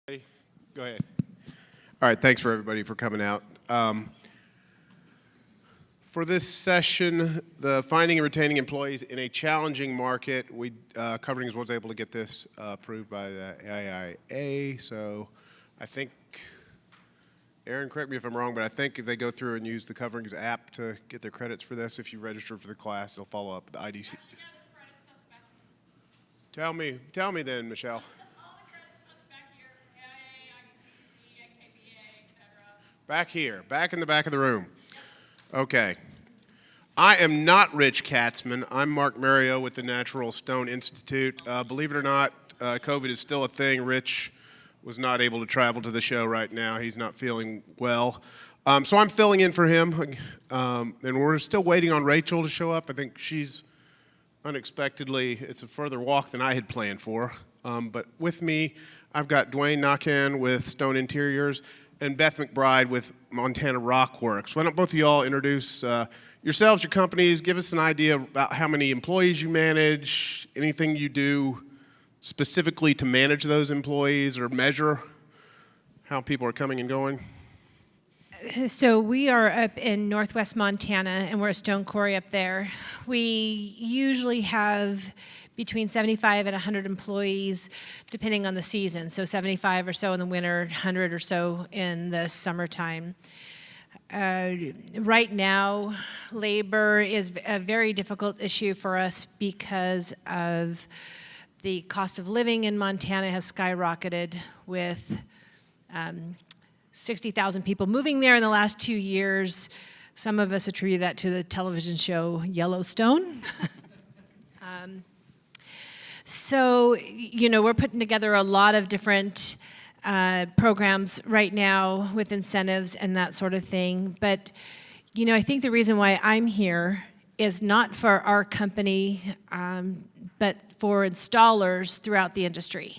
Go ahead. All right, thanks for everybody for coming out. For this session, the finding and retaining employees in a challenging market, Coverings was able to get this approved by the AIA. So I think, Aaron, correct me if I'm wrong, but I think if they go through and use the Coverings app to get their credits for this, if you register for the class, they'll follow up with the IDC. Tell me then, Michelle. Back here, back in the back of the room. Okay. I am not Rich Katzman. I'm Mark Mario with the Natural Stone Institute. Believe it or not, COVID is still a thing. Rich was not able to travel to the show right now. He's not feeling well. So I'm filling in for him. And we're still waiting on Rachel to show up. I think she's unexpectedly, it's a further walk than I had planned for. But with me, I've got Dwayne Nakan with Stone Interiors and Beth McBride with Montana Rockworks. Why don't both of y'all introduce yourselves, your companies, give us an idea about how many employees you manage, anything you do specifically to manage those employees or measure how people are coming and going? So we are up in northwest Montana, and we're a stone quarry up there. We usually have between 75 and 100 employees, depending on the season. So 75 or so in the winter, 100 or so in the summertime. Right now, labor is a very difficult issue for us because of the cost of living in Montana has skyrocketed with 60,000 people moving there in the last 2 years. Some of us attribute that to the television show Yellowstone. So, we're putting together a lot of different programs right now with incentives and that sort of thing. But, I think the reason why I'm here is not for our company, but for installers throughout the industry.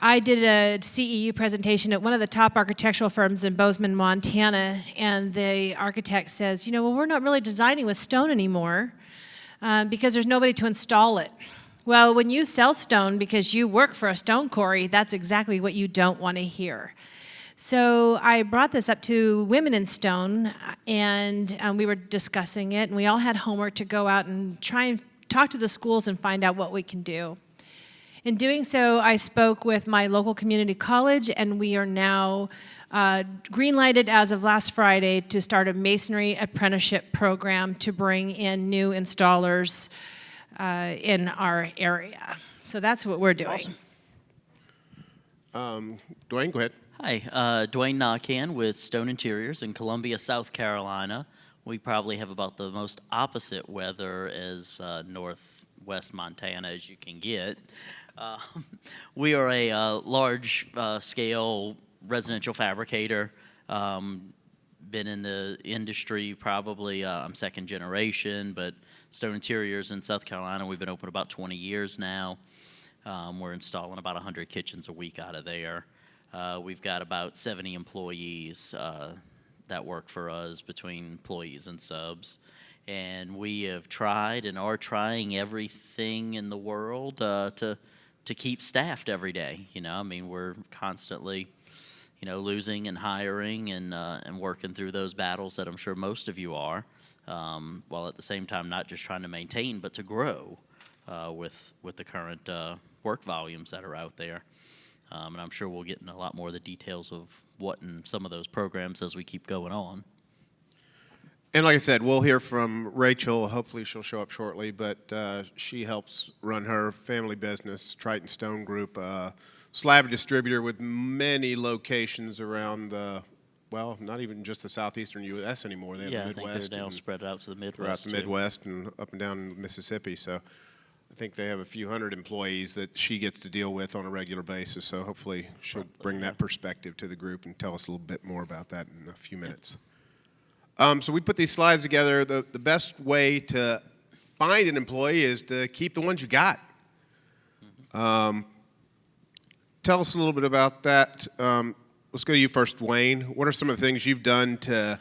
I did a CEU presentation at one of the top architectural firms in Bozeman, Montana, and the architect says, we're not really designing with stone anymore because there's nobody to install it. Well, when you sell stone because you work for a stone quarry, that's exactly what you don't want to hear. So I brought this up to Women in Stone, and we were discussing it, and we all had homework to go out and try and talk to the schools and find out what we can do. In doing so, I spoke with my local community college, and we are now green-lighted as of last Friday to start a masonry apprenticeship program to bring in new installers in our area. So that's what we're doing. Awesome. Dwayne, go ahead. Hi, Dwayne Nakan with Stone Interiors in Columbia, South Carolina. We probably have about the most opposite weather as northwest Montana as you can get. We are a large-scale residential fabricator. Been in the industry probably, I'm second generation, but Stone Interiors in South Carolina, we've been open about 20 years now. We're installing about 100 kitchens a week out of there. We've got about 70 employees that work for us between employees and subs. And we have tried and are trying everything in the world to keep staffed every day. We're constantly, losing and hiring and working through those battles that I'm sure most of you are, while at the same time not just trying to maintain but to grow with the current work volumes that are out there. And I'm sure we'll get into a lot more of the details of what in some of those programs as we keep going on. And like I said, we'll hear from Rachel. Hopefully she'll show up shortly, but she helps run her family business, Triton Stone Group, slab distributor with many locations around not even just the southeastern U.S. anymore. They have the Midwest. I think they're now spread out to the Midwest. Throughout the Midwest and up and down Mississippi. So I think they have a few hundred employees that she gets to deal with on a regular basis. So hopefully she'll bring that perspective to the group and tell us a little bit more about that in a few minutes. So we put these slides together. The best way to find an employee is to keep the ones you got. Tell us a little bit about that. Let's go to you first, Dwayne. What are some of the things you've done to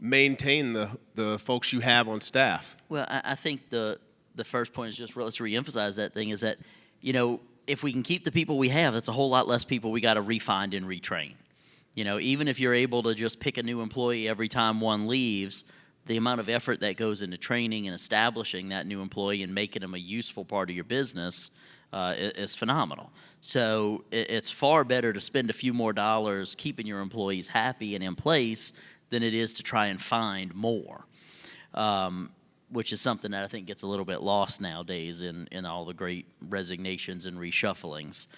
maintain the folks you have on staff? Well, I think the first point is just let's reemphasize that thing is that, if we can keep the people we have, that's a whole lot less people we got to refind and retrain. Even if you're able to just pick a new employee every time one leaves, the amount of effort that goes into training and establishing that new employee and making them a useful part of your business is phenomenal. So it's far better to spend a few more dollars keeping your employees happy and in place than it is to try and find more, which is something that I think gets a little bit lost nowadays in all the great resignations and reshufflings.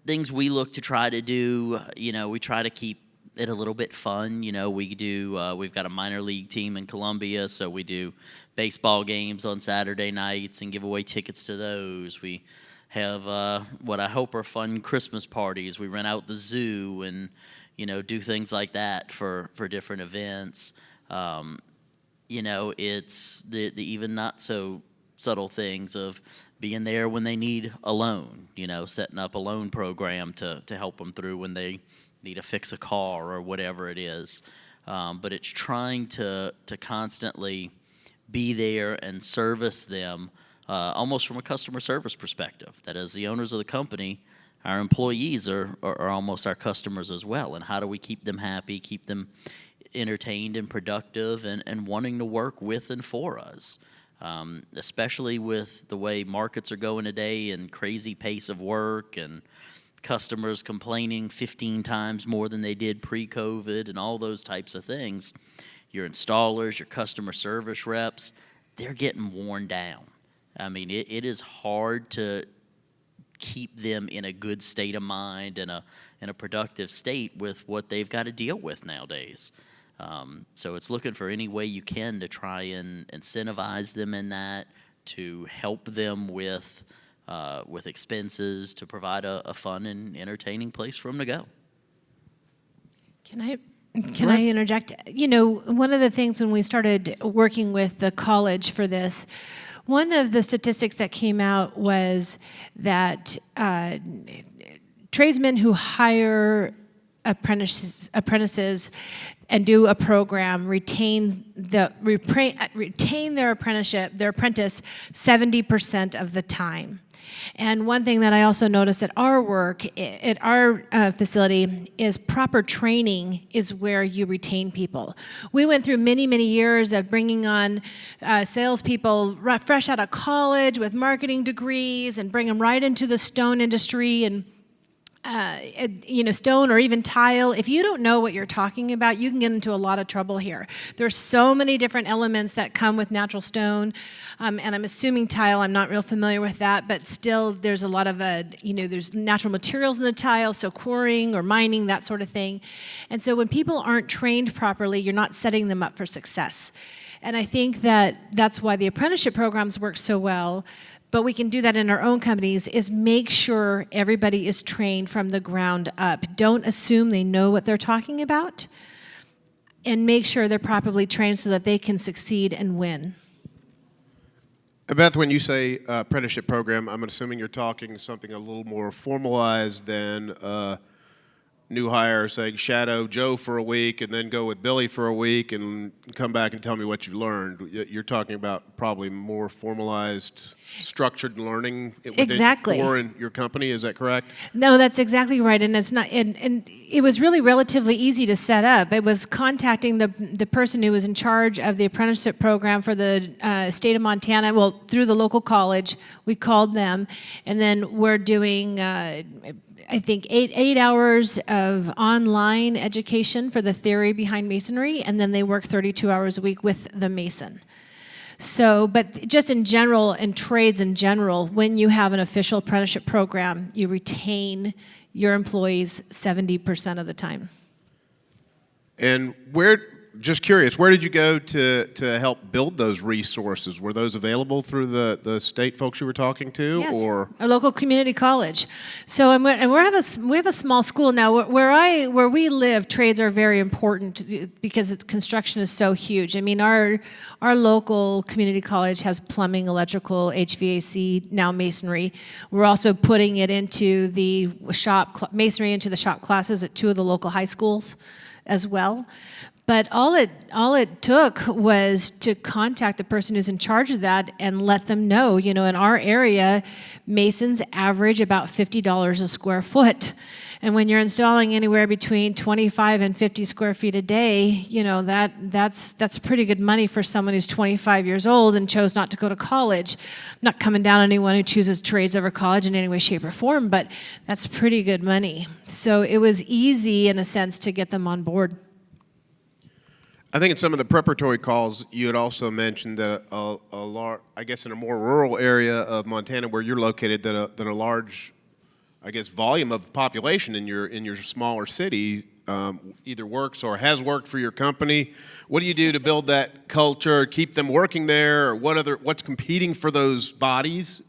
Things we look to try to do, we try to keep it a little bit fun. We've got a minor league team in Columbia, so we do baseball games on Saturday nights and give away tickets to those. We have what I hope are fun Christmas parties. We rent out the zoo and, do things like that for different events. It's the even not so subtle things of being there when they need a loan, setting up a loan program to help them through when they need to fix a car or whatever it is. But it's trying to constantly be there and service them almost from a customer service perspective. That as the owners of the company, our employees are almost our customers as well. And how do we keep them happy, keep them entertained and productive and wanting to work with and for us? Especially with the way markets are going today and crazy pace of work and customers complaining 15 times more than they did pre-COVID and all those types of things. Your installers, your customer service reps, they're getting worn down. I mean, it is hard to keep them in a good state of mind and in a productive state with what they've got to deal with nowadays. So it's looking for any way you can to try and incentivize them in that, to help them with expenses, to provide a fun and entertaining place for them to go. Can I interject? One of the things when we started working with the college for this, one of the statistics that came out was that tradesmen who hire apprentices and do a program retain their apprentice 70% of the time. And one thing that I also noticed at our work, at our facility, is proper training is where you retain people. We went through many, many years of bringing on salespeople fresh out of college with marketing degrees and bring them right into the stone industry and stone or even tile. If you don't know what you're talking about, you can get into a lot of trouble here. There's so many different elements that come with natural stone, and I'm assuming tile. I'm not real familiar with that, but still, there's a lot of there's natural materials in the tile, so quarrying or mining, that sort of thing. And so when people aren't trained properly, you're not setting them up for success. And I think that's why the apprenticeship programs work so well. But we can do that in our own companies, is make sure everybody is trained from the ground up. Don't assume they know what they're talking about, and make sure they're properly trained so that they can succeed and win. Beth, when you say apprenticeship program, I'm assuming you're talking something a little more formalized than new hire saying shadow Joe for a week and then go with Billy for a week and come back and tell me what you learned. You're talking about probably more formalized, structured learning Exactly. for your company. Is that correct? No, that's exactly right, and it's not. And it was really relatively easy to set up. It was contacting the person who was in charge of the apprenticeship program for the state of Montana. Well, through the local college, we called them, and then we're doing. I think 8 hours of online education for the theory behind masonry, and then they work 32 hours a week with the mason. So, but just in general, in trades in general, when you have an official apprenticeship program, you retain your employees 70% of the time. And just curious, where did you go to help build those resources? Were those available through the state folks you were talking to? Yes, or our local community college. So, we have a small school now. Where we live, trades are very important because construction is so huge. I mean, our local community college has plumbing, electrical, HVAC, now masonry. We're also putting it into the masonry into the shop classes at 2 of the local high schools as well. But all it took was to contact the person who's in charge of that and let them know, in our area, masons average about $50 a square foot. And when you're installing anywhere between 25 and 50 square feet a day, that's pretty good money for someone who's 25 years old and chose not to go to college. I'm not coming down on anyone who chooses trades over college in any way, shape, or form, but that's pretty good money. So it was easy, in a sense, to get them on board. I think in some of the preparatory calls, you had also mentioned that I guess in a more rural area of Montana where you're located, that a large, I guess, volume of population in your smaller city either works or has worked for your company. What do you do to build that culture, keep them working there, or what's competing for those bodies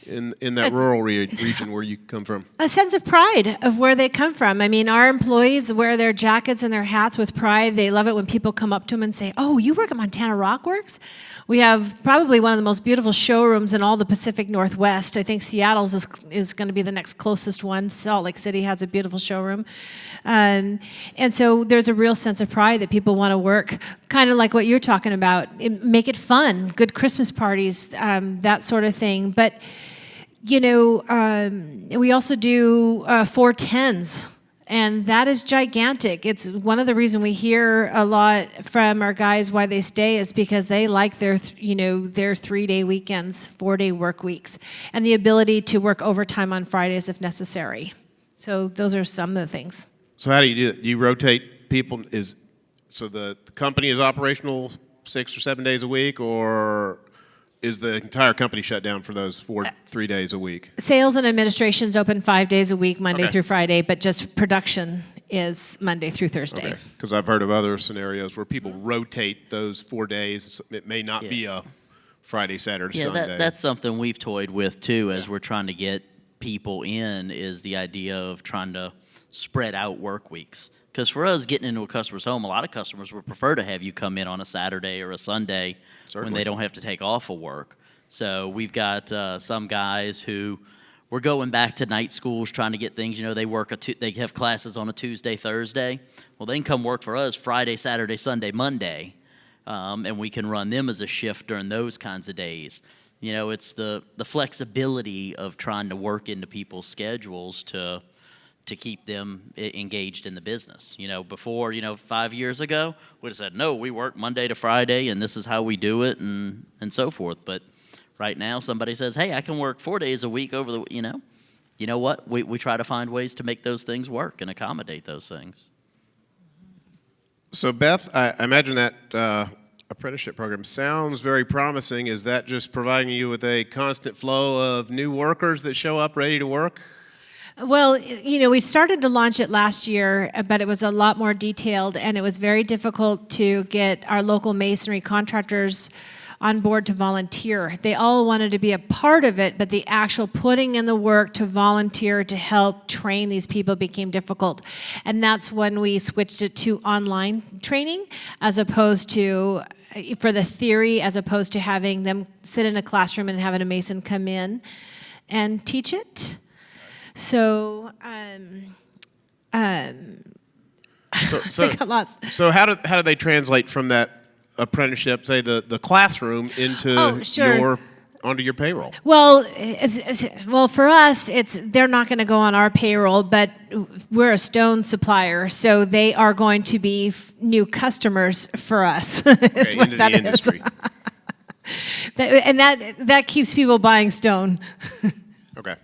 in that rural region where you come from? A sense of pride of where they come from. I mean, our employees wear their jackets and their hats with pride. They love it when people come up to them and say, "Oh, you work at Montana Rockworks?" We have probably one of the most beautiful showrooms in all the Pacific Northwest. I think Seattle's is going to be the next closest one. Salt Lake City has a beautiful showroom. And so there's a real sense of pride that people want to work, kind of like what you're talking about. Make it fun, good Christmas parties, that sort of thing. But we also do 410s, and that is gigantic. It's one of the reasons we hear a lot from our guys why they stay is because they like their 3-day weekends, 4-day work weeks, and the ability to work overtime on Fridays if necessary. So those are some of the things. So how do you do it? Do you rotate people? So the company is operational 6 or 7 days a week, or is the entire company shut down for those 3 days a week? Sales and administration's open 5 days a week, Monday Okay. through Friday, but just production is Monday through Thursday. Okay, because I've heard of other scenarios where people rotate those 4 days. It may not be a Friday, Saturday, Sunday. That's something we've toyed with too as we're trying to get people in, is the idea of trying to spread out work weeks. Because for us, getting into a customer's home, a lot of customers would prefer to have you come in on a Saturday or a Sunday when they don't have to take off of work. So we've got some guys who we're going back to night schools trying to get things. They have classes on a Tuesday, Thursday. Well, they can come work for us Friday, Saturday, Sunday, Monday, and we can run them as a shift during those kinds of days. It's the flexibility of trying to work into people's schedules to keep them engaged in the business. Before, 5 years ago, we'd have said, no, we work Monday to Friday, and this is how we do it, and so forth. But right now, somebody says, hey, I can work 4 days a week over the, you know what? We try to find ways to make those things work and accommodate those things. So Beth, I imagine that apprenticeship program sounds very promising. Is that just providing you with a constant flow of new workers that show up ready to work? Well, we started to launch it last year, but it was a lot more detailed, and it was very difficult to get our local masonry contractors on board to volunteer. They all wanted to be a part of it, but the actual putting in the work to volunteer to help train these people became difficult. And that's when we switched it to online training as opposed to, for the theory, as opposed to having them sit in a classroom and having a mason come in and teach it. So, I got lost. So how do they translate from that apprenticeship, say the classroom, into onto your payroll? Well, for us, they're not going to go on our payroll, but we're a stone supplier, so they are going to be new customers for us. That's what that is. And that keeps people buying stone. Okay.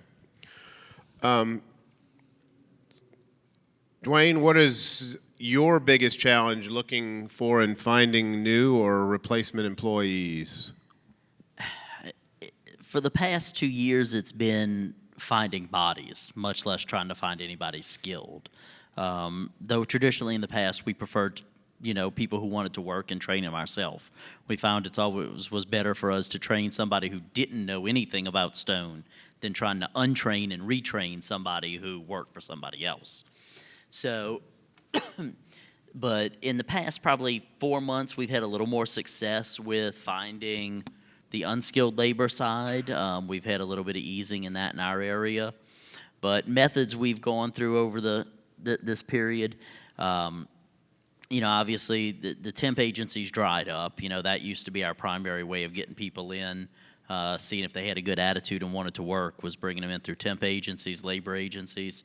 Dwayne, what is your biggest challenge looking for and finding new or replacement employees? For the past 2 years, it's been finding bodies, much less trying to find anybody skilled. Though traditionally in the past, we preferred, people who wanted to work and train them ourselves. We found it's always was better for us to train somebody who didn't know anything about stone than trying to untrain and retrain somebody who worked for somebody else. So, but in the past probably 4 months, we've had a little more success with finding the unskilled labor side. We've had a little bit of easing in that in our area. But methods we've gone through over this period, Obviously the temp agencies dried up. That used to be our primary way of getting people in, seeing if they had a good attitude and wanted to work, was bringing them in through temp agencies, labor agencies.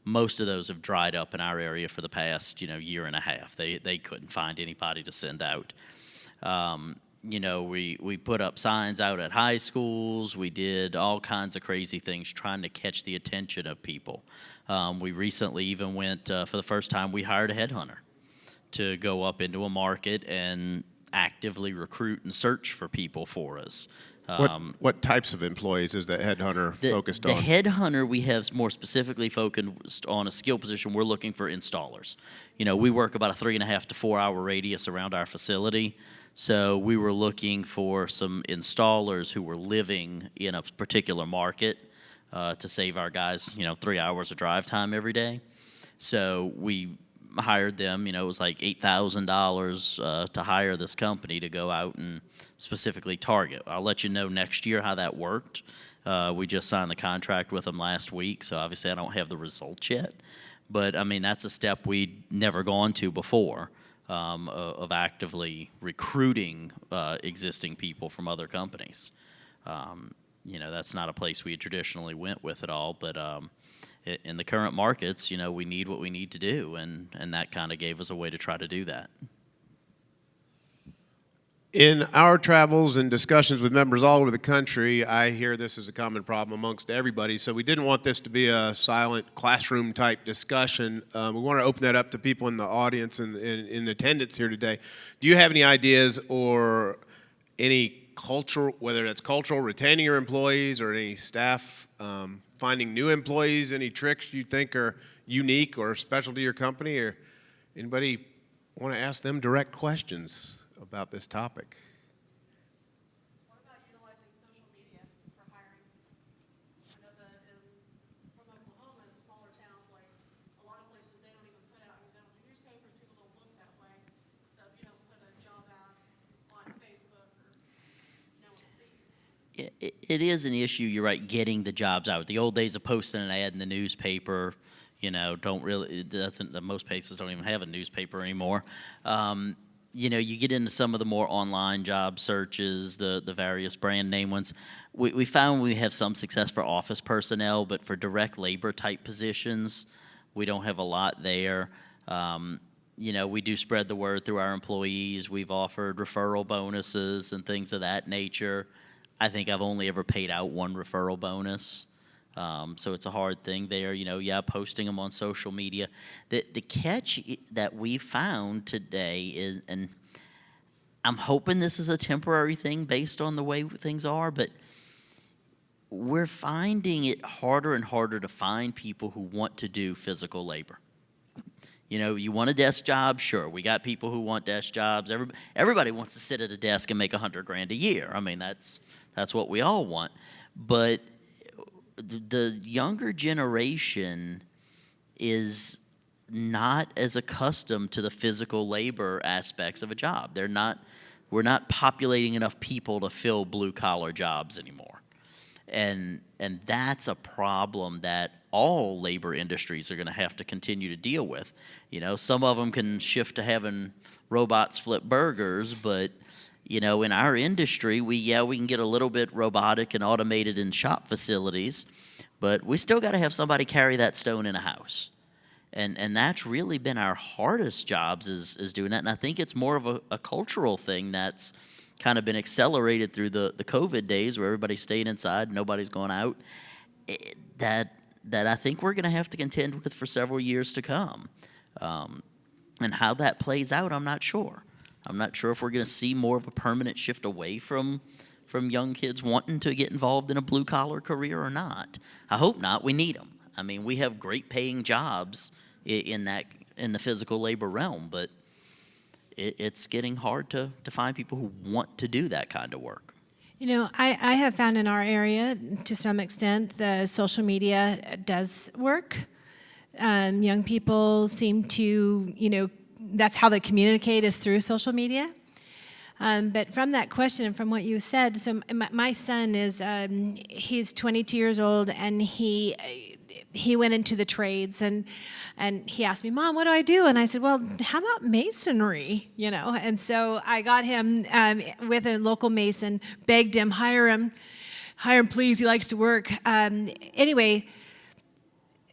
Most of those have dried up in our area for the past, year and a half. They couldn't find anybody to send out. We put up signs out at high schools. We did all kinds of crazy things trying to catch the attention of people. We recently even went, for the first time, we hired a headhunter to go up into a market and actively recruit and search for people for us. What types of employees is that headhunter focused on? The headhunter, we have more specifically focused on a skill position. We're looking for installers. We work about a 3.5 to 4 hour radius around our facility. So we were looking for some installers who were living in a particular market to save our guys, 3 hours of drive time every day. So we hired them. It was like $8,000 to hire this company to go out and specifically target. I'll let you know next year how that worked. We just signed the contract with them last week, so obviously I don't have the results yet. But, that's a step we'd never gone to before, of actively recruiting existing people from other companies. That's not a place we traditionally went with at all, but in the current markets, we need what we need to do, and that kind of gave us a way to try to do that. In our travels and discussions with members all over the country, I hear this is a common problem amongst everybody, so we didn't want this to be a silent classroom-type discussion. We want to open that up to people in the audience and in attendance here today. Do you have any ideas or any cultural, whether that's cultural, retaining your employees, or any staff finding new employees, any tricks you think are unique or special to your company, or anybody want to ask them direct questions about this topic? What about utilizing social media for hiring? I know that from Oklahoma, smaller towns, like a lot of places, they don't even put out, they don't do newspapers, people don't look that way. So if you don't put a job ad on Facebook, or no one will see you. It is an issue, you're right, getting the jobs out. The old days of posting an ad in the newspaper, most places don't even have a newspaper anymore. You get into some of the more online job searches, the various brand name ones. We found we have some success for office personnel, but for direct labor type positions, we don't have a lot there. We do spread the word through our employees. We've offered referral bonuses and things of that nature. I think I've only ever paid out one referral bonus. So it's a hard thing there, posting them on social media. The catch that we found today is, and I'm hoping this is a temporary thing based on the way things are, but we're finding it harder and harder to find people who want to do physical labor. You want a desk job? Sure, we got people who want desk jobs. Everybody wants to sit at a desk and make $100,000 a year. That's what we all want. But the younger generation is not as accustomed to the physical labor aspects of a job. We're not populating enough people to fill blue-collar jobs anymore. And that's a problem that all labor industries are going to have to continue to deal with. Some of them can shift to having robots flip burgers, but in our industry, we can get a little bit robotic and automated in shop facilities, but we still got to have somebody carry that stone in a house. And that's really been our hardest jobs is doing that. And I think it's more of a cultural thing that's kind of been accelerated through the COVID days where everybody stayed inside, nobody's going out, that I think we're going to have to contend with for several years to come. And how that plays out, I'm not sure. I'm not sure if we're going to see more of a permanent shift away from young kids wanting to get involved in a blue-collar career or not. I hope not. We need them. We have great paying jobs in the physical labor realm, but it's getting hard to find people who want to do that kind of work. I have found in our area, to some extent, the social media does work. Young people seem to, that's how they communicate is through social media. But from that question and from what you said, so my son is, he's 22 years old, and he went into the trades, and he asked me, Mom, what do I do? And I said, well, how about masonry, And so I got him with a local mason, begged him, hire him please, he likes to work. Anyway,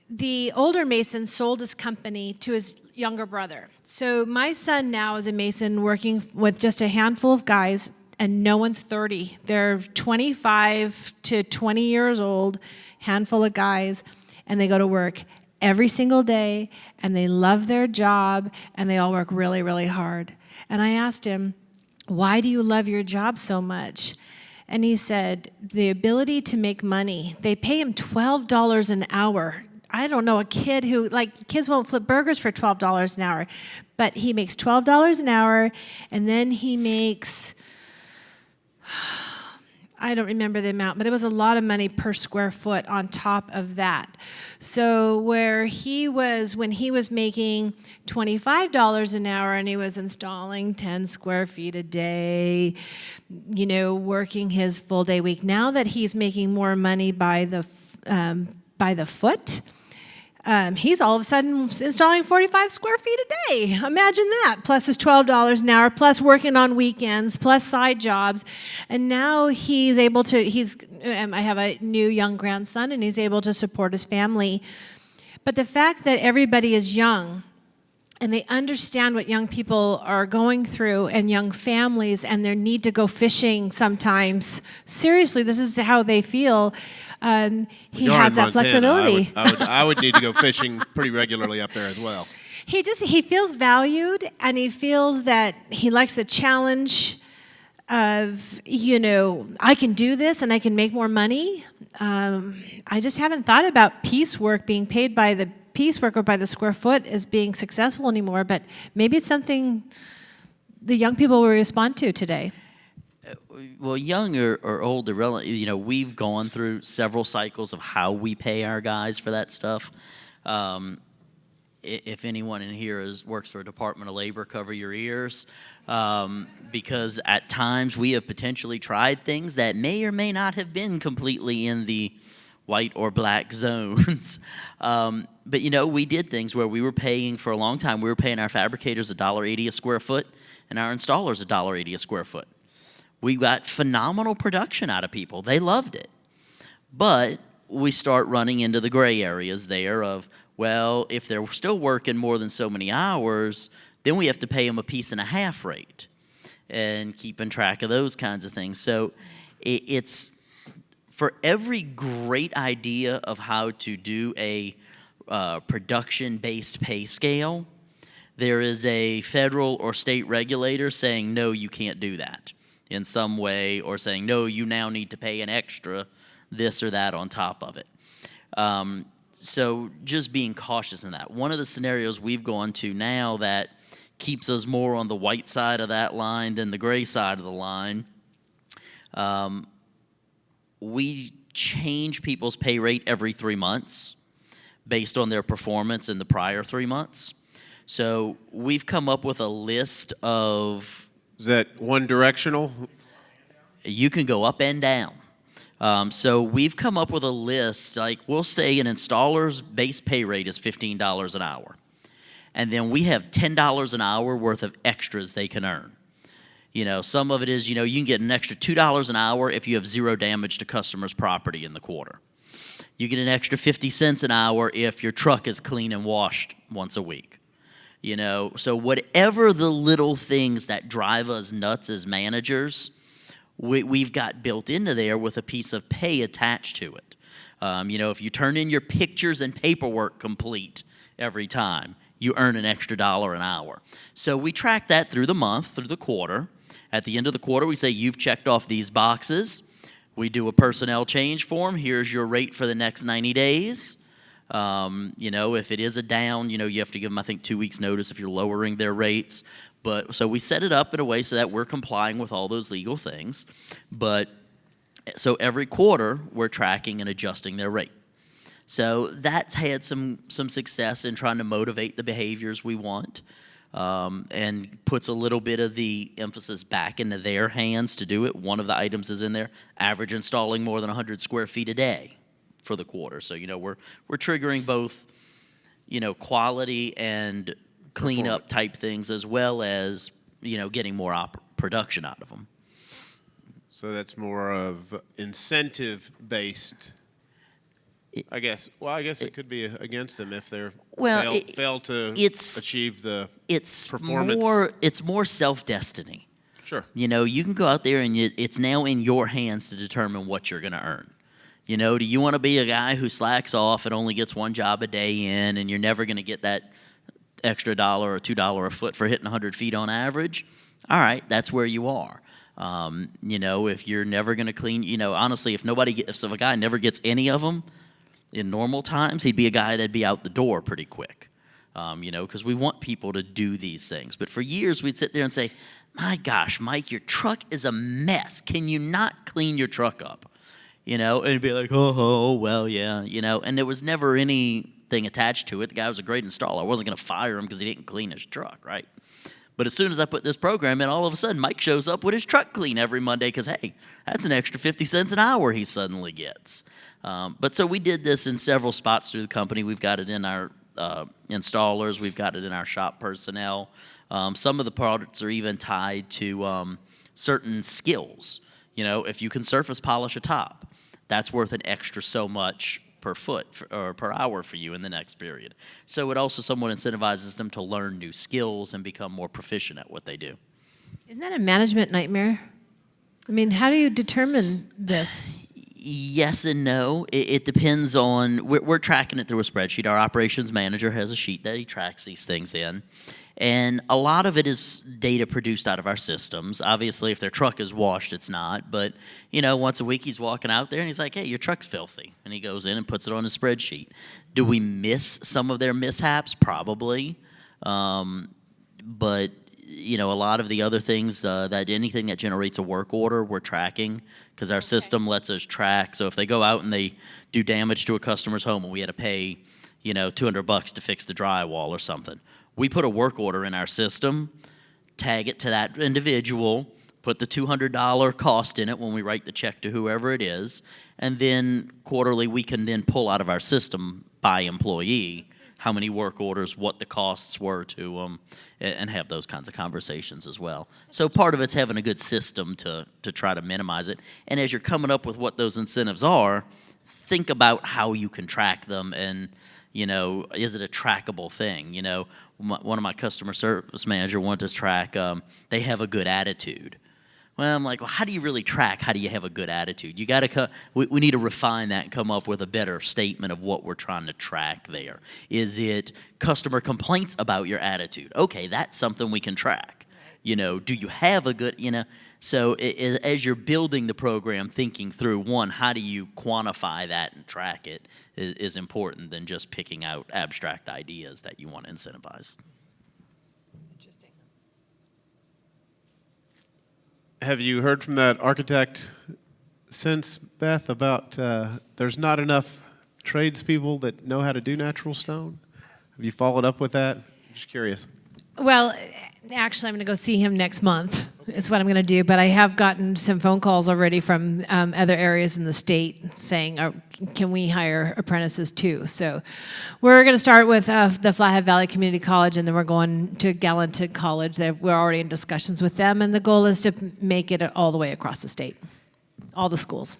the older mason sold his company to his younger brother. So my son now is a mason working with just a handful of guys, and no one's 30. They're 25 to 20 years old, handful of guys, and they go to work every single day, and they love their job, and they all work really, really hard. And I asked him, why do you love your job so much? And he said, the ability to make money. They pay him $12 an hour. I don't know a kid who, kids won't flip burgers for $12 an hour, but he makes $12 an hour, and then he makes, I don't remember the amount, but it was a lot of money per square foot on top of that. So when he was making $25 an hour and he was installing 10 square feet a day, working his full day week, now that he's making more money by the foot, he's all of a sudden installing 45 square feet a day. Imagine that, plus his $12 an hour, plus working on weekends, plus side jobs. And now he's able to, I have a new young grandson, and he's able to support his family. But the fact that everybody is young, and they understand what young people are going through, and young families, and their need to go fishing sometimes. Seriously, this is how they feel. He You're has in that Montana. flexibility. I would need to go fishing pretty regularly up there as well. He feels valued, and he feels that he likes the challenge of, I can do this and I can make more money. I just haven't thought about piecework being paid by the piecework or by the square foot as being successful anymore, but maybe it's something the young people will respond to today. Well, young or older, we've gone through several cycles of how we pay our guys for that stuff. If anyone in here works for a Department of Labor, cover your ears, because at times we have potentially tried things that may or may not have been completely in the white or black zones. But, we did things where we were paying for a long time. We were paying our fabricators $1.80 a square foot and our installers $1.80 a square foot. We got phenomenal production out of people. They loved it. But we start running into the gray areas there of, well, if they're still working more than so many hours, then we have to pay them a piece and a half rate, and keeping track of those kinds of things. So it's for every great idea of how to do a production-based pay scale, there is a federal or state regulator saying, no, you can't do that in some way, or saying, no, you now need to pay an extra this or that on top of it. So just being cautious in that. One of the scenarios we've gone to now that keeps us more on the white side of that line than the gray side of the line, we change people's pay rate every 3 months based on their performance in the prior 3 months. So we've come up with a list of... Is that one directional? You can go up and down. So we've come up with a list, we'll say an installer's base pay rate is $15 an hour. And then we have $10 an hour worth of extras they can earn. Some of it is, you can get an extra $2 an hour if you have zero damage to customers' property in the quarter. You get an extra 50 cents an hour if your truck is clean and washed once a week. So whatever the little things that drive us nuts as managers, we've got built into there with a piece of pay attached to it. If you turn in your pictures and paperwork complete every time, you earn an extra $1 an hour. So we track that through the month, through the quarter. At the end of the quarter, we say, you've checked off these boxes. We do a personnel change form. Here's your rate for the next 90 days. If it is a down, you have to give them, I think, 2 weeks notice if you're lowering their rates. But so we set it up in a way so that we're complying with all those legal things. But so every quarter we're tracking and adjusting their rate. So that's had some success in trying to motivate the behaviors we want, and puts a little bit of the emphasis back into their hands to do it. One of the items is in there, average installing more than 100 square feet a day. for the quarter. So, we're triggering both, quality and cleanup type things, as well as, getting more production out of them. So that's more of incentive-based, I guess. Well, I guess it could be against them if they're fail to achieve the performance. It's more self-destiny. Sure. You can go out there and it's now in your hands to determine what you're going to earn. Do you want to be a guy who slacks off and only gets one job a day in, and you're never going to get that extra $1 or $2 a foot for hitting 100 feet on average? All right, that's where you are. If you're never going to clean, honestly, if a guy never gets any of them in normal times, he'd be a guy that'd be out the door pretty quick. Because we want people to do these things. But for years, we'd sit there and say, my gosh, Mike, your truck is a mess. Can you not clean your truck up? And he'd be like, oh, well, yeah, and there was never anything attached to it. The guy was a great installer. I wasn't going to fire him because he didn't clean his truck, right? But as soon as I put this program in, all of a sudden, Mike shows up with his truck clean every Monday because, hey, that's an extra 50 cents an hour he suddenly gets. But so we did this in several spots through the company. We've got it in our installers. We've got it in our shop personnel. Some of the products are even tied to certain skills. If you can surface polish a top, that's worth an extra so much per foot or per hour for you in the next period. So it also somewhat incentivizes them to learn new skills and become more proficient at what they do. Isn't that a management nightmare? I mean, how do you determine this? Yes and no. It depends on, we're tracking it through a spreadsheet. Our operations manager has a sheet that he tracks these things in. And a lot of it is data produced out of our systems. Obviously, if their truck is washed, it's not. But, once a week he's walking out there and he's like, hey, your truck's filthy. And he goes in and puts it on a spreadsheet. Do we miss some of their mishaps? Probably. But, a lot of the other things, that anything that generates a work order, we're tracking because our system lets us track. So if they go out and they do damage to a customer's home and we had to pay, $200 to fix the drywall or something, we put a work order in our system, tag it to that individual, put the $200 cost in it when we write the check to whoever it is, and then quarterly we can then pull out of our system by employee how many work orders, what the costs were to them, and have those kinds of conversations as well. So part of it's having a good system to try to minimize it. And as you're coming up with what those incentives are, think about how you can track them and, is it a trackable thing? One of my customer service manager wanted to track, they have a good attitude. Well, I'm like, how do you really track? How do you have a good attitude? You got to, we need to refine that and come up with a better statement of what we're trying to track there. Is it customer complaints about your attitude? Okay, that's something we can track. Do you have a good, So as you're building the program, thinking through, one, how do you quantify that and track it is important than just picking out abstract ideas that you want to incentivize. Interesting. Have you heard from that architect since, Beth, about there's not enough tradespeople that know how to do natural stone? Have you followed up with that? I'm just curious. Well, actually, I'm going to go see him next month. It's what I'm going to do. But I have gotten some phone calls already from other areas in the state saying, can we hire apprentices too? So we're going to start with the Flathead Valley Community College, and then we're going to Gallatin College. We're already in discussions with them, and the goal is to make it all the way across the state, all the schools.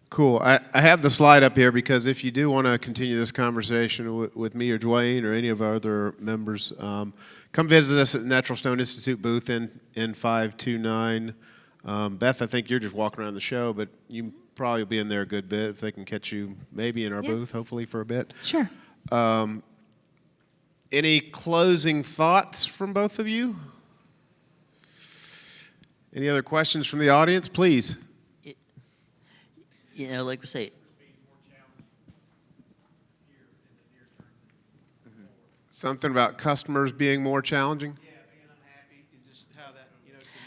Cool. I have the slide up here because if you do want to continue this conversation with me or Dwayne or any of our other members, come visit us at the Natural Stone Institute booth in 529. Beth, I think you're just walking around the show, but you probably will be in there a good bit if they can catch you maybe in our booth, hopefully for a bit. Sure. Any closing thoughts from both of you? Any other questions from the audience? Please. Like we say, something about customers being more challenging? Yeah, being unhappy and just how that,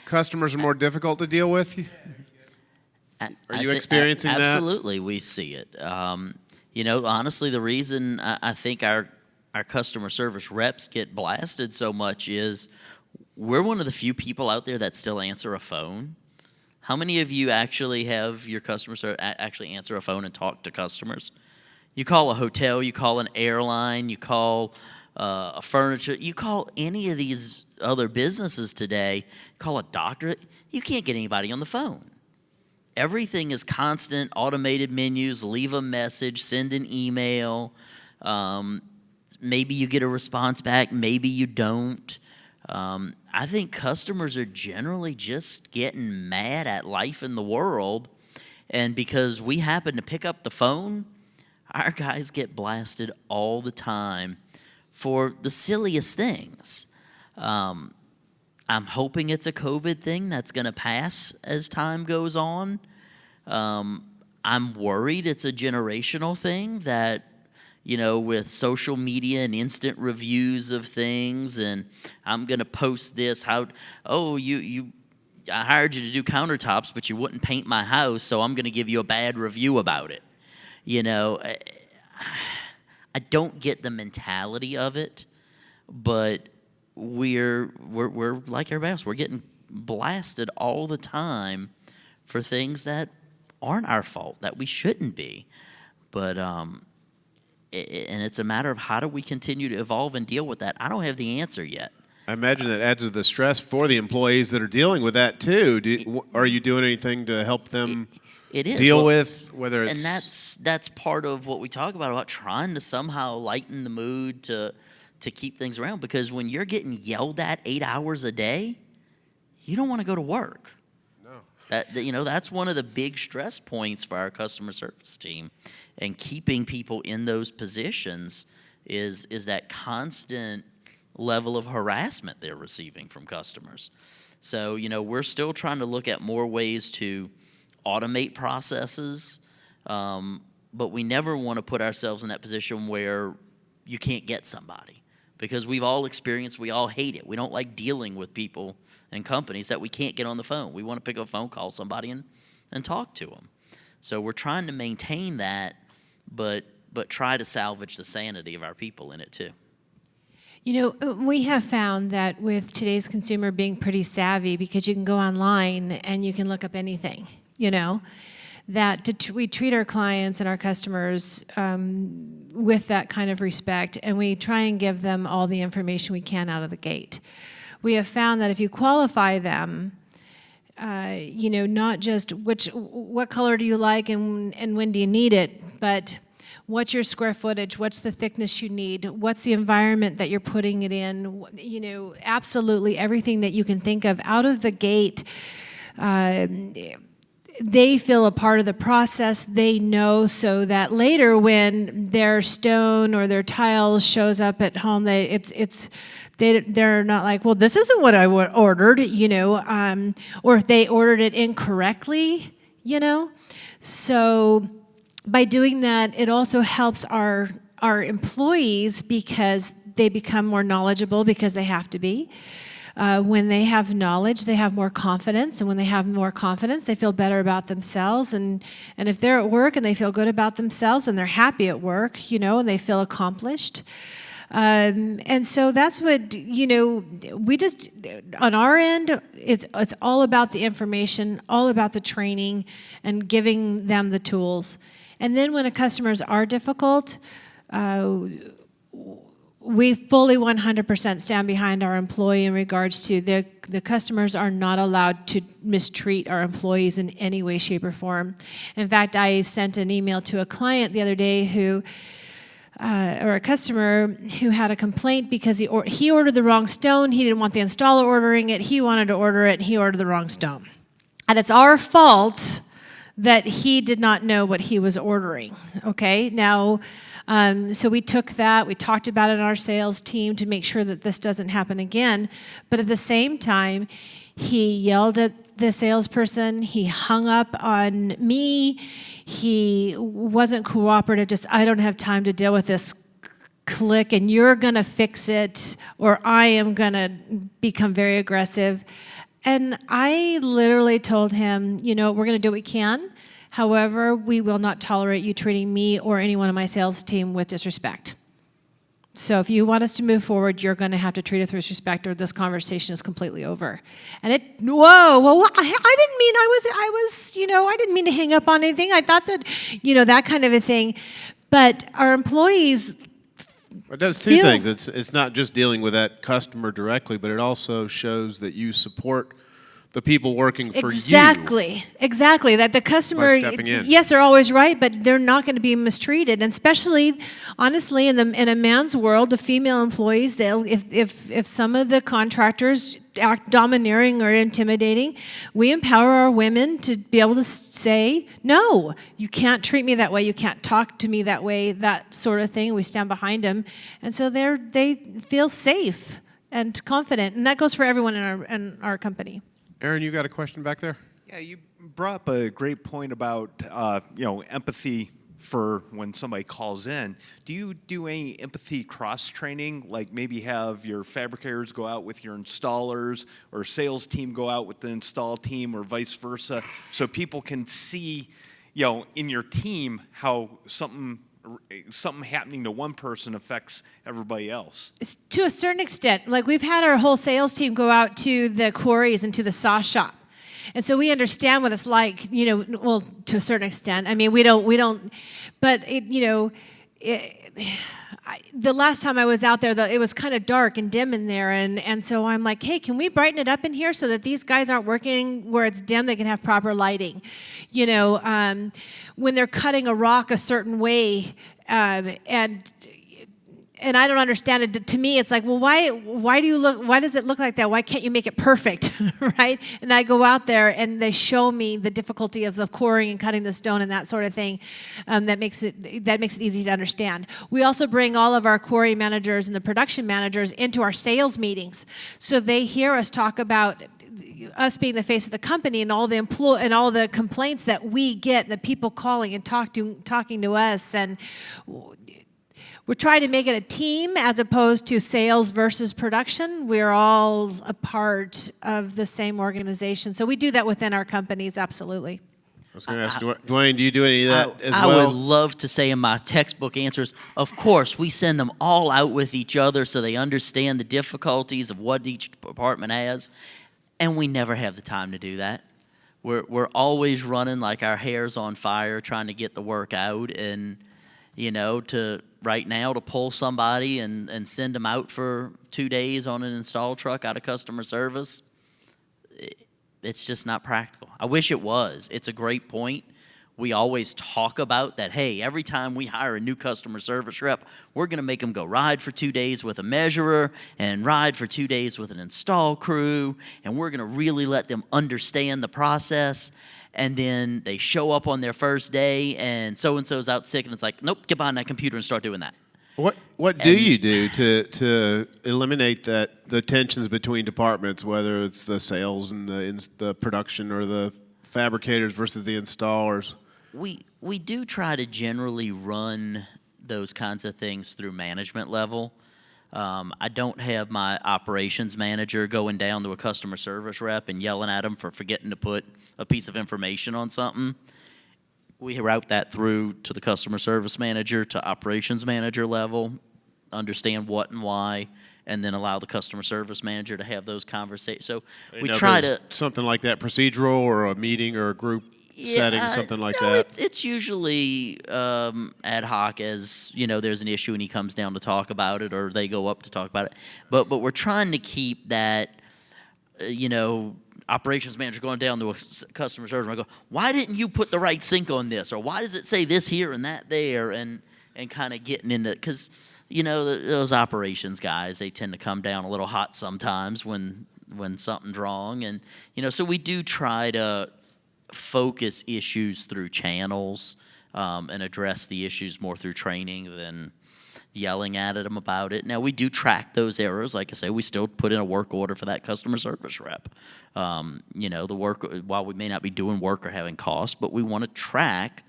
Customers are more difficult to deal with? Are you experiencing that? Absolutely, we see it. Honestly, the reason I think our customer service reps get blasted so much is we're one of the few people out there that still answer a phone. How many of you actually have your customers actually answer a phone and talk to customers? You call a hotel, you call an airline, you call a furniture, you call any of these other businesses today, call a doctor, you can't get anybody on the phone. Everything is constant, automated menus, leave a message, send an email. Maybe you get a response back, maybe you don't. I think customers are generally just getting mad at life in the world, and because we happen to pick up the phone, our guys get blasted all the time for the silliest things. I'm hoping it's a COVID thing that's going to pass as time goes on. I'm worried it's a generational thing that, you know, with social media and instant reviews of things, and I'm going to post this, I hired you to do countertops, but you wouldn't paint my house, so I'm going to give you a bad review about it. You know, I don't get the mentality of it, but we're like everybody else. We're getting blasted all the time for things that aren't our fault, that we shouldn't be. But and it's a matter of how do we continue to evolve and deal with that. I don't have the answer yet. I imagine that adds to the stress for the employees that are dealing with that too. Are you doing anything to help them It is. deal with whether it's... And that's part of what we talk about trying to somehow lighten the mood to keep things around. Because when you're getting yelled at 8 hours a day, you don't want to go to work. No. That's one of the big stress points for our customer service team. And keeping people in those positions is that constant level of harassment they're receiving from customers. So, we're still trying to look at more ways to automate processes, but we never want to put ourselves in that position where you can't get somebody, because we've all experienced, we all hate it. We don't like dealing with people and companies that we can't get on the phone. We want to pick up a phone, call somebody, and talk to them. So we're trying to maintain that, but try to salvage the sanity of our people in it too. We have found that with today's consumer being pretty savvy, because you can go online and you can look up anything, that we treat our clients and our customers with that kind of respect, and we try and give them all the information we can out of the gate. We have found that if you qualify them, not just what color do you like and when do you need it, but what's your square footage, what's the thickness you need, what's the environment that you're putting it in, absolutely everything that you can think of out of the gate. They feel a part of the process, they know, so that later when their stone or their tile shows up at home, they're not like, well, this isn't what I ordered, or if they ordered it incorrectly, So by doing that, it also helps our employees, because they become more knowledgeable, because they have to be. When they have knowledge, they have more confidence, and when they have more confidence, they feel better about themselves. And if they're at work and they feel good about themselves and they're happy at work, and they feel accomplished. And so that's what, we just, on our end, it's all about the information, all about the training, and giving them the tools. And then when customers are difficult, we fully 100% stand behind our employee in regards to the customers are not allowed to mistreat our employees in any way, shape, or form. In fact, I sent an email to a client the other day or a customer who had a complaint because he ordered the wrong stone. He didn't want the installer ordering it. He wanted to order it, and he ordered the wrong stone. And it's our fault that he did not know what he was ordering, okay? Now, so we took that, we talked about it in our sales team to make sure that this doesn't happen again, but at the same time, he yelled at the salesperson, he hung up on me, he wasn't cooperative, just, I don't have time to deal with this, click, and you're gonna fix it, or I am gonna become very aggressive. And I literally told him, we're going to do what we can. However, we will not tolerate you treating me or anyone on my sales team with disrespect. So if you want us to move forward, you're going to have to treat us with respect, or this conversation is completely over. And I didn't mean I didn't mean to hang up on anything. I thought that, that kind of a thing. But our employees. It does two things. It's not just dealing with that customer directly, but it also shows that you support the people working for you. Exactly. That the customer, By stepping in. yes, they're always right, but they're not going to be mistreated. And especially, honestly, in a man's world, the female employees, if some of the contractors act domineering or intimidating, we empower our women to be able to say, no, you can't treat me that way, you can't talk to me that way, that sort of thing. We stand behind them, and so they feel safe and confident, and that goes for everyone in our company. Aaron, you got a question back there? Yeah, you brought up a great point about empathy for when somebody calls in. Do you do any empathy cross training, like maybe have your fabricators go out with your installers, or sales team go out with the install team, or vice versa, so people can see, in your team how something happening to one person affects everybody else? To a certain extent, like we've had our whole sales team go out to the quarries and to the saw shop. And so we understand what it's like, well, to a certain extent. I mean, we don't, but the last time I was out there, it was kind of dark and dim in there, and so I'm like, hey, can we brighten it up in here so that these guys aren't working where it's dim, they can have proper lighting. When they're cutting a rock a certain way, and I don't understand it. To me, it's like, well, why does it look like that? Why can't you make it perfect, right? And I go out there, and they show me the difficulty of the coring and cutting the stone and that sort of thing. That makes it easy to understand. We also bring all of our quarry managers and the production managers into our sales meetings, so they hear us talk about us being the face of the company and all the complaints that we get, the people calling and talking to us, and we're trying to make it a team as opposed to sales versus production. We're all a part of the same organization. So we do that within our companies, absolutely. I was going to ask Dwayne, do you do any of that as I well? would love to say in my textbook answers, of course, we send them all out with each other so they understand the difficulties of what each department has, and we never have the time to do that. We're always running like our hair's on fire trying to get the work out, and to pull somebody and send them out for 2 days on an install truck out of customer service, it's just not practical. I wish it was. It's a great point. We always talk about that, hey, every time we hire a new customer service rep, we're going to make them go ride for 2 days with a measurer and ride for 2 days with an install crew, and we're going to really let them understand the process. And then they show up on their first day, and so-and-so's out sick, and it's like, nope, get behind that computer and start doing that. What do you do to eliminate the tensions between departments, whether it's the sales and the production, or the fabricators versus the installers? We do try to generally run those kinds of things through management level. I don't have my operations manager going down to a customer service rep and yelling at them for forgetting to put a piece of information on something. We route that through to the customer service manager, to operations manager level, understand what and why, and then allow the customer service manager to have those conversations. So we try to something like that, procedural, or a meeting or a group setting, something like that. It's usually ad hoc, as there's an issue and he comes down to talk about it, or they go up to talk about it. But we're trying to keep that operations manager going down to a customer service and I go, why didn't you put the right sink on this, or why does it say this here and that there, and kind of getting into, because those operations guys, they tend to come down a little hot sometimes when something's wrong, and so we do try to focus issues through channels and address the issues more through training than yelling at them about it. Now, we do track those errors. Like I say, we still put in a work order for that customer service rep. The work, while we may not be doing work or having costs, but we want to track,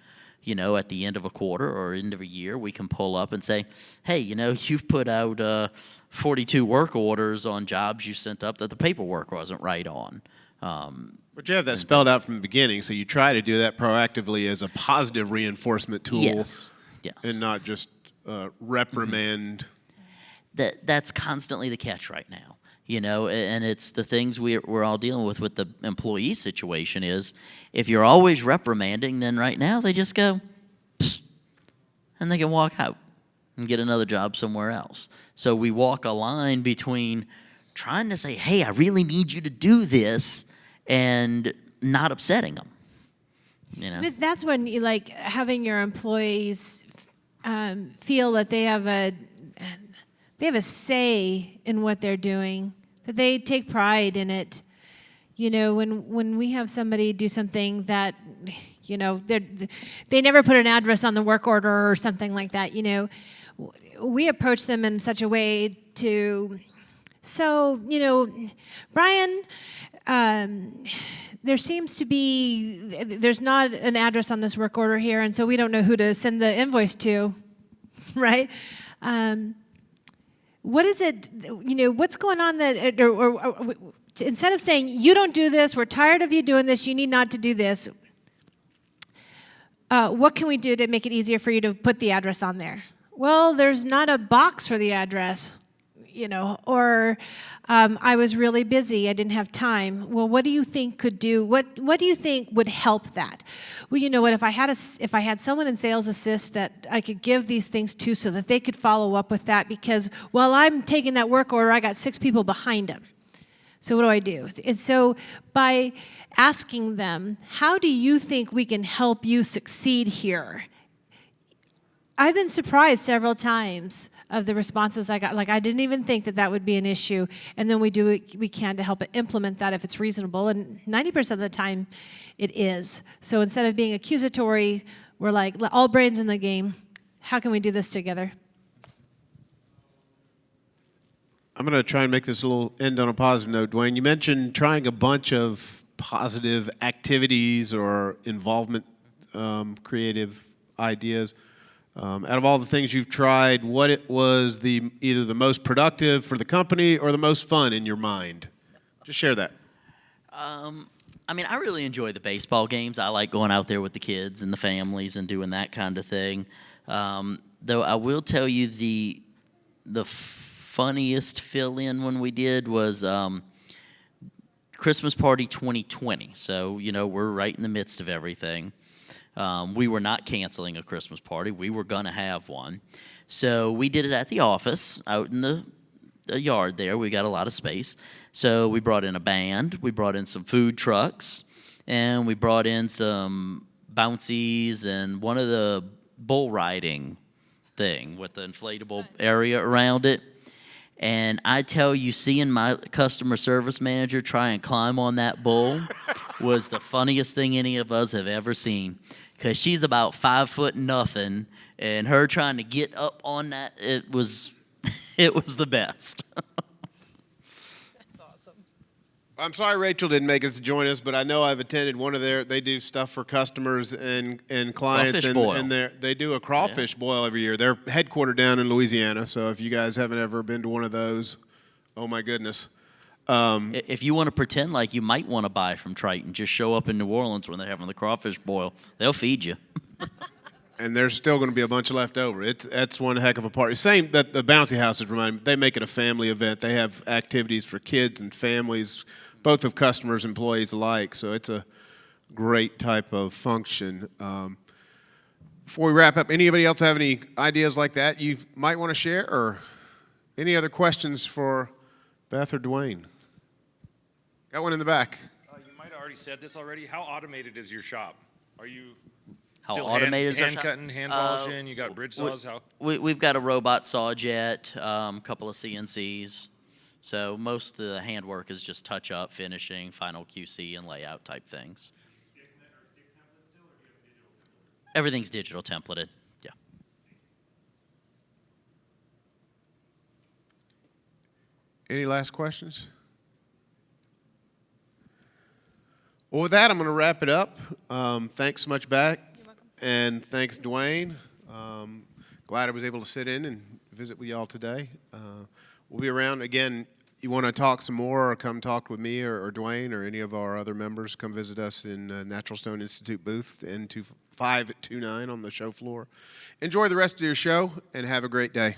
at the end of a quarter or end of a year, we can pull up and say, hey, you've put out 42 work orders on jobs you sent up that the paperwork wasn't right on. But you have that spelled out from the beginning, so you try to do that proactively as a positive reinforcement tool. Yes. And not just reprimand that's constantly the catch right now. And it's the things we're all dealing with the employee situation is if you're always reprimanding, then right now they just go, "Psst," and they can walk out and get another job somewhere else. So we walk a line between trying to say, hey, I really need you to do this, and not upsetting them. But that's when you like having your employees feel that they have a say in what they're doing, that they take pride in it. When we have somebody do something that, they never put an address on the work order or something like that, we approach them in such a way Brian, there's not an address on this work order here, and so we don't know who to send the invoice to, right? What is it, what's going on that, or instead of saying, you don't do this, we're tired of you doing this, you need not to do this, what can we do to make it easier for you to put the address on there? Well, there's not a box for the address, or I was really busy, I didn't have time. Well, what do you think could do, what do you think would help that? Well, you know what, if I had someone in Sales Assist that I could give these things to so that they could follow up with that, because while I'm taking that work order, I got 6 people behind them. So what do I do? And so by asking them, how do you think we can help you succeed here? I've been surprised several times of the responses I got. Like, I didn't even think that would be an issue. And then we do what we can to help implement that if it's reasonable. And 90% of the time, it is. So instead of being accusatory, we're like, all brains in the game. How can we do this together? I'm going to try and make this a little end on a positive note. Dwayne, you mentioned trying a bunch of positive activities or involvement, creative ideas. Out of all the things you've tried, what it was either the most productive for the company or the most fun in your mind? Just share that. I really enjoy the baseball games. I like going out there with the kids and the families and doing that kind of thing. Though I will tell you the funniest fill-in one we did was Christmas Party 2020. So, we're right in the midst of everything. We were not canceling a Christmas party. We were going to have one. So we did it at the office out in the yard there. We got a lot of space. So we brought in a band. We brought in some food trucks. And we brought in some bouncies and one of the bull riding thing with the inflatable area around it. And I tell you, seeing my customer service manager try and climb on that bull was the funniest thing any of us have ever seen. Because she's about 5 foot nothing, and her trying to get up on that, it was the best. That's awesome. I'm sorry Rachel didn't make it to join us, but I know I've attended one of they do stuff for customers and clients, Crawfish boil. and they do a crawfish boil every year. They're headquartered down in Louisiana, so if you guys haven't ever been to one of those, oh my goodness. If you want to pretend like you might want to buy from Triton, just show up in New Orleans when they're having the crawfish boil. They'll feed you. And there's still going to be a bunch left over. That's one heck of a party. Same that the bouncy houses remind me. They make it a family event. They have activities for kids and families, both of customers, employees alike. So it's a great type of function. Before we wrap up, anybody else have any ideas like that you might want to share, or any other questions for Beth or Dwayne? Got one in the back. You might have already said this already. How automated is your shop? Are you How still automated is our hand shop? cutting, hand polishing? You got bridge saws? How? We've got a robot saw jet, a couple of CNCs. So most of the handwork is just touch up, finishing, final QC, and layout type things. Everything's digital templated. Yeah. Any last questions? Well, with that, I'm going to wrap it up. Thanks so much, Beck, and thanks, Dwayne. Glad I was able to sit in and visit with y'all today. We'll be around again. You want to talk some more, or come talk with me or Dwayne or any of our other members? Come visit us in Natural Stone Institute booth, N529 on the show floor. Enjoy the rest of your show and have a great day.